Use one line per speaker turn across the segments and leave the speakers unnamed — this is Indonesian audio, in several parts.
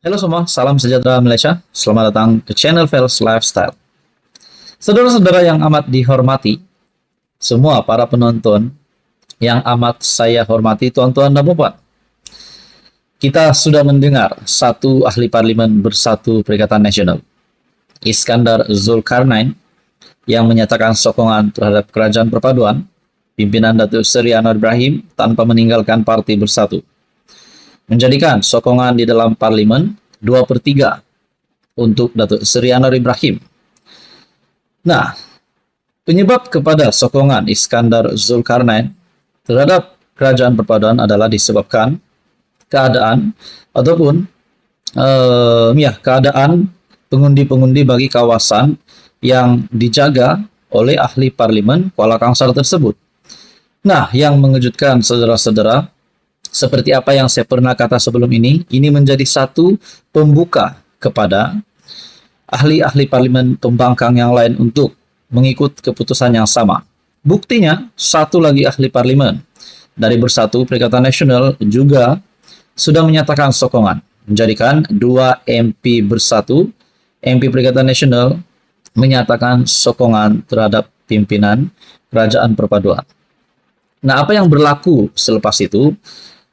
Halo semua, salam sejahtera Malaysia. Selamat datang ke channel Fels Lifestyle. Saudara-saudara yang amat dihormati, semua para penonton yang amat saya hormati, tuan-tuan dan puan. Kita sudah mendengar satu ahli parlimen bersatu Perikatan Nasional, Iskandar Zulkarnain, yang menyatakan sokongan terhadap kerajaan perpaduan, pimpinan Datuk Seri Anwar Ibrahim tanpa meninggalkan Parti Bersatu. Menjadikan sokongan di dalam parlimen 2/3 untuk Datuk Seri Anwar Ibrahim. Nah, penyebab kepada sokongan Iskandar Zulkarnain terhadap kerajaan perpaduan adalah disebabkan keadaan ataupun keadaan pengundi-pengundi bagi kawasan yang dijaga oleh ahli parlimen Kuala Kangsar tersebut. Nah, yang mengejutkan saudara-saudara, seperti apa yang saya pernah kata sebelum ini menjadi satu pembuka kepada ahli-ahli parlimen pembangkang yang lain untuk mengikut keputusan yang sama. Buktinya, satu lagi ahli parlimen dari Bersatu Perikatan Nasional juga sudah menyatakan sokongan, menjadikan 2 MP Bersatu, MP Perikatan Nasional, menyatakan sokongan terhadap pimpinan kerajaan perpaduan. Nah, apa yang berlaku selepas itu?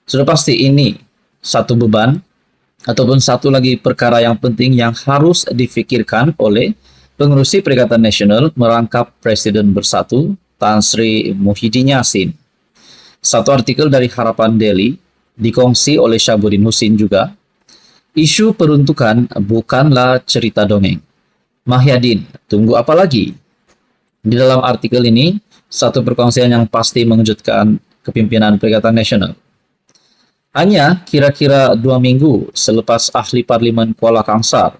Sudah pasti ini satu beban ataupun satu lagi perkara yang penting yang harus difikirkan oleh pengerusi Perikatan Nasional merangkap Presiden Bersatu Tan Sri Muhyiddin Yassin. Satu artikel dari Harapan Daily dikongsi oleh Syabuddin Husin juga. Isu peruntukan bukanlah cerita dongeng. Muhyiddin, tunggu apa lagi? Di dalam artikel ini, satu perkongsian yang pasti mengejutkan kepimpinan Perikatan Nasional. Hanya kira-kira 2 minggu selepas ahli parlimen Kuala Kangsar,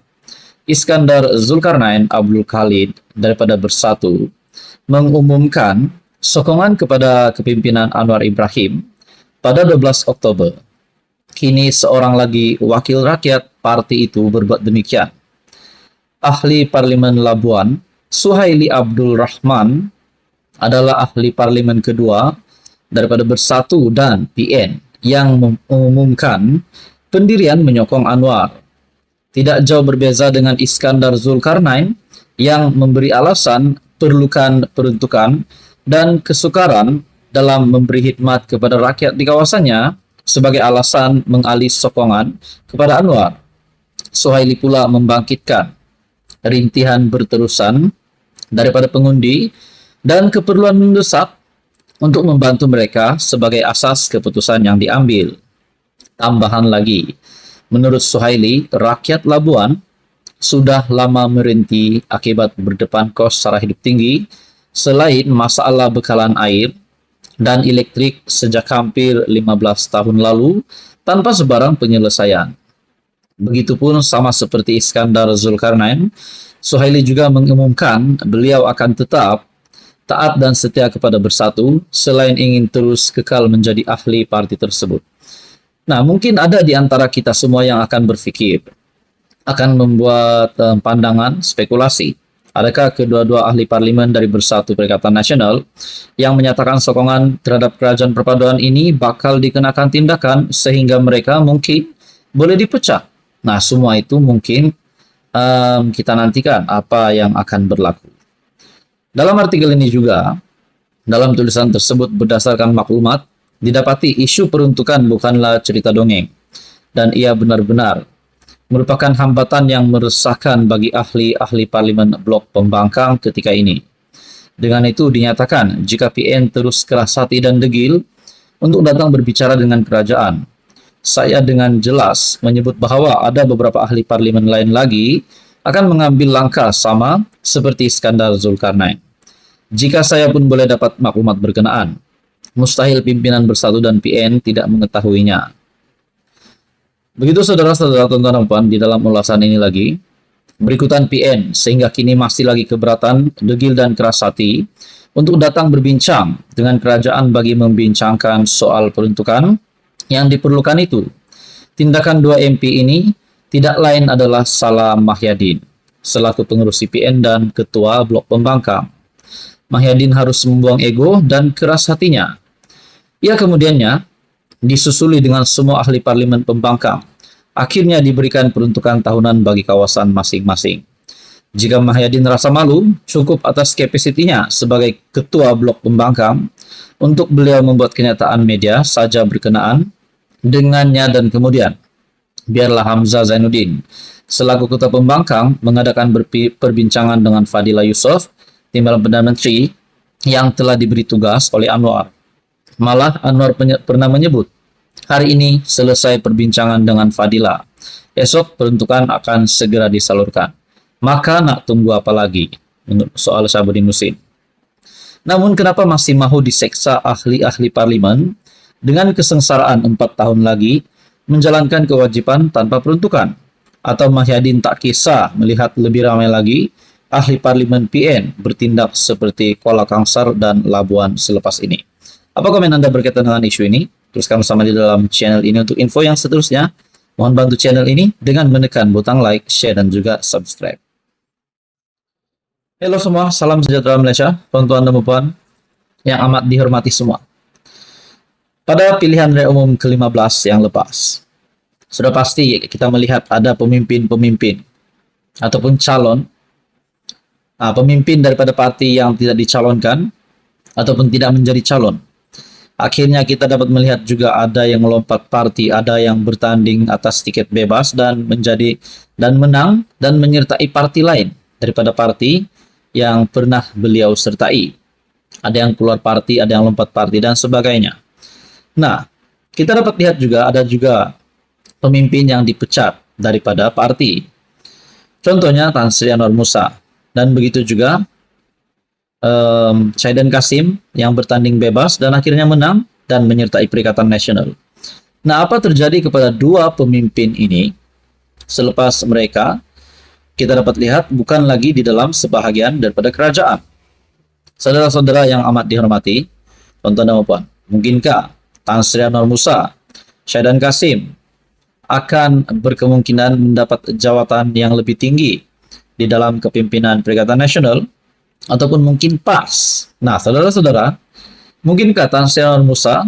Iskandar Zulkarnain Abdul Khalid daripada Bersatu mengumumkan sokongan kepada kepimpinan Anwar Ibrahim pada 12 Oktober. Kini seorang lagi wakil rakyat parti itu berbuat demikian. Ahli parlimen Labuan, Suhaili Abdul Rahman, adalah ahli parlimen kedua daripada Bersatu dan PN yang mengumumkan pendirian menyokong Anwar. Tidak jauh berbeza dengan Iskandar Zulkarnain yang memberi alasan perlukan peruntukan dan kesukaran dalam memberi khidmat kepada rakyat di kawasannya sebagai alasan mengalih sokongan kepada Anwar. Suhaili pula membangkitkan rintihan berterusan daripada pengundi dan keperluan mendesak untuk membantu mereka sebagai asas keputusan yang diambil. Tambahan lagi, menurut Suhaili, rakyat Labuan sudah lama merintih akibat berdepan kos sara hidup tinggi, selain masalah bekalan air dan elektrik sejak hampir 15 tahun lalu tanpa sebarang penyelesaian. Begitupun sama seperti Iskandar Zulkarnain, Suhaili juga mengumumkan beliau akan tetap taat dan setia kepada Bersatu selain ingin terus kekal menjadi ahli parti tersebut. Nah, mungkin ada di antara kita semua yang akan berfikir, akan membuat pandangan spekulasi. Adakah kedua-dua ahli parlimen dari Bersatu Perikatan Nasional yang menyatakan sokongan terhadap kerajaan perpaduan ini bakal dikenakan tindakan sehingga mereka mungkin boleh dipecat? Nah, semua itu mungkin kita nantikan apa yang akan berlaku. Dalam artikel ini juga, dalam tulisan tersebut berdasarkan maklumat, didapati isu peruntukan bukanlah cerita dongeng, dan ia benar-benar merupakan hambatan yang meresahkan bagi ahli-ahli parlimen blok pembangkang ketika ini. Dengan itu dinyatakan, jika PN terus keras hati dan degil untuk datang berbicara dengan kerajaan, saya dengan jelas menyebut bahwa ada beberapa ahli parlimen lain lagi akan mengambil langkah sama seperti Iskandar Zulkarnain. Jika saya pun boleh dapat maklumat berkenaan, mustahil pimpinan Bersatu dan PN tidak mengetahuinya. Begitu saudara-saudara tonton puan di dalam ulasan ini lagi, berikutan PN sehingga kini masih lagi keberatan, degil dan keras hati untuk datang berbincang dengan kerajaan bagi membincangkan soal peruntukan yang diperlukan itu. Tindakan 2 MP ini tidak lain adalah salah Muhyiddin selaku pengerusi PN dan ketua blok pembangkang. Muhyiddin harus membuang ego dan keras hatinya. Ia kemudiannya disusuli dengan semua ahli parlimen pembangkang akhirnya diberikan peruntukan tahunan bagi kawasan masing-masing. Jika Mahyadin rasa malu, cukup atas kapasitinya sebagai ketua blok pembangkang untuk beliau membuat kenyataan media saja berkenaan dengannya, dan kemudian biarlah Hamzah Zainuddin selaku ketua pembangkang mengadakan perbincangan dengan Fadila Yusuf, timbalan Perdana Menteri yang telah diberi tugas oleh Anwar. Malah Anwar pernah menyebut, hari ini selesai perbincangan dengan Fadila, esok peruntukan akan segera disalurkan. Maka nak tunggu apa lagi? Soal Syahbudin Musin. Namun kenapa masih mahu diseksa ahli-ahli parlimen dengan kesengsaraan 4 tahun lagi menjalankan kewajiban tanpa peruntukan? Atau Mahyadin tak kisah melihat lebih ramai lagi ahli parlimen PN bertindak seperti Kuala Kangsar dan Labuan selepas ini? Apa komen Anda berkaitan dengan isu ini? Teruskan bersama di dalam channel ini untuk info yang seterusnya. Mohon bantu channel ini dengan menekan butang like, share, dan juga subscribe. Halo semua, salam sejahtera Malaysia, tuan-tuan dan puan yang amat dihormati semua. Pada pilihan raya umum ke-15 yang lepas, sudah pasti kita melihat ada pemimpin-pemimpin ataupun calon pemimpin daripada parti yang tidak dicalonkan ataupun tidak menjadi calon. Akhirnya kita dapat melihat juga ada yang melompat parti, ada yang bertanding atas tiket bebas dan menang dan menyertai parti lain daripada parti yang pernah beliau sertai. Ada yang keluar parti, ada yang lompat parti, dan sebagainya. Nah, kita dapat lihat juga ada juga pemimpin yang dipecat daripada parti. Contohnya Tan Sri Anwar Musa. Dan begitu juga Syaidan Kasim yang bertanding bebas dan akhirnya menang dan menyertai Perikatan Nasional. Nah, apa terjadi kepada dua pemimpin ini selepas mereka kita dapat lihat bukan lagi di dalam sebahagian daripada kerajaan? Saudara-saudara yang amat dihormati, tuan-tuan dan puan, mungkinkah Tan Sri Anwar Musa, Syaidan Kasim akan berkemungkinan mendapat jawatan yang lebih tinggi di dalam kepimpinan Perikatan Nasional, ataupun mungkin PAS? Nah, saudara-saudara, mungkinkah Tan Sri Anwar Musa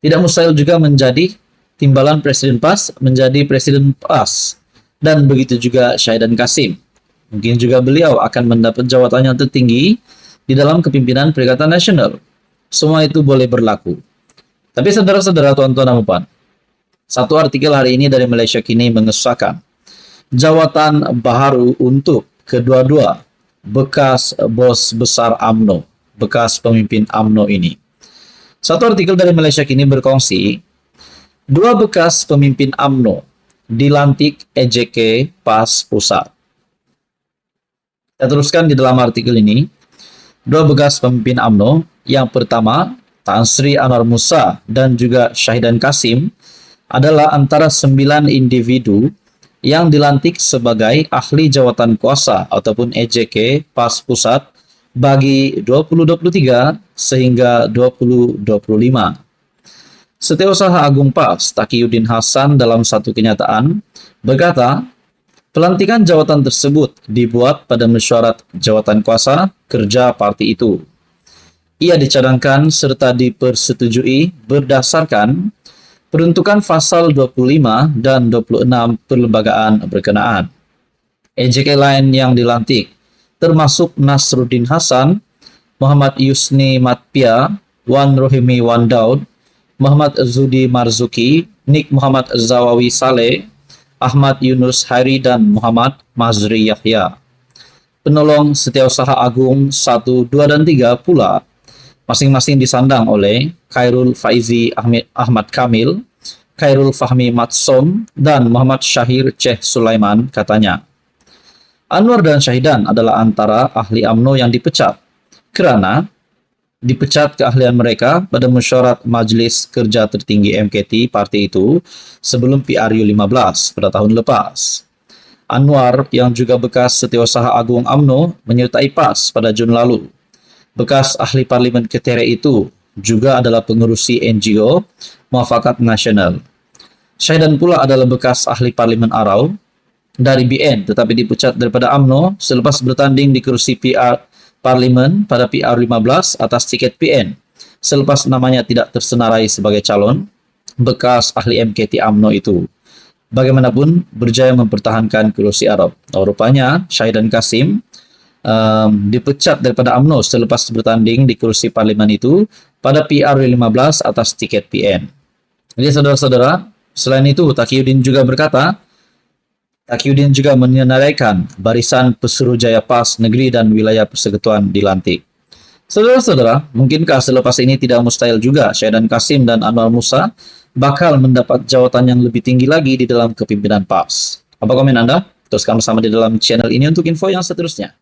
tidak mustahil juga menjadi timbalan Presiden PAS, menjadi Presiden PAS? Dan begitu juga Syaidan Kasim. Mungkin juga beliau akan mendapat jawatan yang tertinggi di dalam kepimpinan Perikatan Nasional. Semua itu boleh berlaku. Tapi saudara-saudara, tuan-tuan dan puan, satu artikel hari ini dari Malaysia Kini mengesahkan jawatan baru untuk kedua-dua bekas bos besar UMNO, bekas pemimpin UMNO ini. Satu artikel dari Malaysia Kini berkongsi, dua bekas pemimpin UMNO dilantik EJK PAS Pusat. Kita teruskan di dalam artikel ini, dua bekas pemimpin UMNO, yang pertama Tan Sri Anwar Musa dan juga Syaidan Kasim adalah antara 9 individu yang dilantik sebagai ahli jawatan kuasa ataupun EJK PAS Pusat bagi 2023 sehingga 2025. Setiausaha Agung PAS Taqiyuddin Hasan dalam satu kenyataan berkata, pelantikan jawatan tersebut dibuat pada mesyuarat jawatan kuasa kerja parti itu. Ia dicadangkan serta dipersetujui berdasarkan peruntukan pasal 25 dan 26 perlembagaan berkenaan. EJK lain yang dilantik termasuk Nasruddin Hasan, Muhammad Yusni Matpia, Wan Rohimi Wan Daud, Muhammad Zudi Marzuki, Nik Muhammad Zawawi Saleh, Ahmad Yunus Hairi, dan Muhammad Mazri Yahya. Penolong Setiausaha Agung 1, 2, dan 3 pula masing-masing disandang oleh Khairul Faizi Ahmad Kamil, Khairul Fahmi Matsom, dan Muhammad Syahir Ceh Sulaiman, katanya. Anwar dan Syaidan adalah antara ahli UMNO yang dipecat kerana dipecat keahlian mereka pada mesyuarat Majlis Kerja Tertinggi MKT parti itu sebelum PRU 15 pada tahun lepas. Anwar yang juga bekas Setiausaha Agung UMNO menyertai PAS pada Jun lalu. Bekas ahli parlimen Ketere itu juga adalah pengurusi NGO Muafakat Nasional. Syaidan pula adalah bekas ahli parlimen Arau dari BN tetapi dipecat daripada UMNO selepas bertanding di kursi Parlimen pada PR 15 atas tiket PN selepas namanya tidak tersenarai sebagai calon. Bekas ahli MKT UMNO itu bagaimanapun berjaya mempertahankan kursi Arab. Rupanya Syahid dan Kasim dipecat daripada UMNO selepas bertanding di kursi parlimen itu pada PR15 atas tiket PN. Jadi saudara-saudara, selain itu Taqiyuddin juga menyenaraikan barisan Pesuruhjaya PAS Negeri dan Wilayah Persekutuan dilantik. Saudara-saudara, mungkinkah selepas ini tidak mustahil juga Syahidan Kasim dan Anwar Musa bakal mendapat jawatan yang lebih tinggi lagi di dalam kepimpinan PAS? Apa komen Anda? Teruskan bersama di dalam channel ini untuk info yang seterusnya.